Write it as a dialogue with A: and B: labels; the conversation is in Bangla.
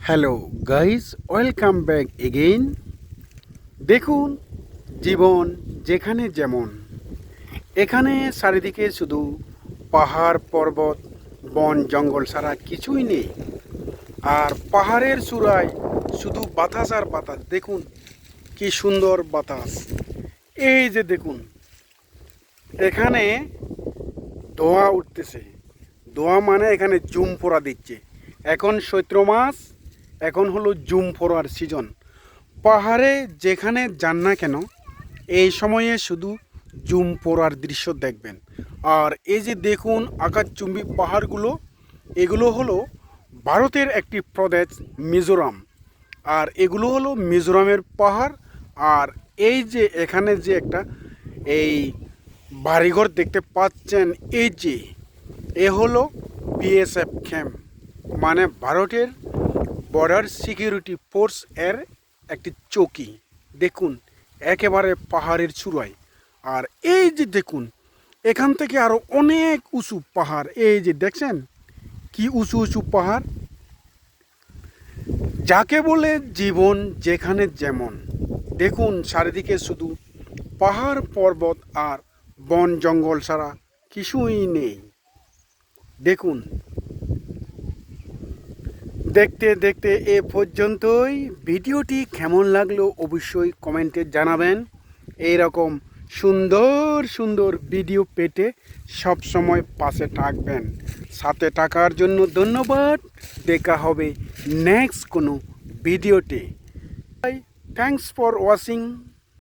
A: Hello guys, welcome back again. দেখুন, জীবন যেখানে যেমন, এখানে চারিদিকে শুধু পাহাড় পর্বত বন জঙ্গল ছাড়া কিছুই নেই। আর পাহাড়ের চূড়ায় শুধু বাতাস আর বাতাস। দেখুন কি সুন্দর বাতাস। এই যে দেখুন, এখানে ধোঁয়া উঠতেছে। ধোঁয়া মানে এখানে জুম পড়া দিচ্ছে। এখন চৈত্র মাস, এখন হলো জুম পড়ার সিজন। পাহাড়ে যেখানে যান না কেন, এই সময়ে শুধু জুম পড়ার দৃশ্য দেখবেন। আর এই যে দেখুন আকাশচুম্বী পাহাড়গুলো, এগুলো হলো ভারতের একটি প্রদেশ মিজোরাম। আর এগুলো হলো মিজোরামের পাহাড়। আর এই যে এখানে যে একটা এই বাড়িঘর দেখতে পাচ্ছেন, এই যে এ হলো বিএসএফ ক্যাম্প, মানে ভারতের বর্ডার সিকিউরিটি ফোর্স এর একটি চৌকি। দেখুন একেবারে পাহাড়ের চূড়ায়। আর এই যে দেখুন, এখান থেকে আরও অনেক উঁচু পাহাড়। এই যে দেখছেন কি উঁচু উঁচু পাহাড়, যাকে বলে জীবন যেখানে যেমন। দেখুন চারিদিকে শুধু পাহাড় পর্বত আর বন জঙ্গল ছাড়া কিছুই নেই। দেখুন, দেখতে দেখতে এ পর্যন্তই। ভিডিওটি কেমন লাগলো অবশ্যই কমেন্টে জানাবেন। এইরকম সুন্দর সুন্দর ভিডিও পেতে সব সময় পাশে থাকবেন। সাথে থাকার জন্য ধন্যবাদ। দেখা হবে নেক্সট কোনো ভিডিওতে। Thanks for watching.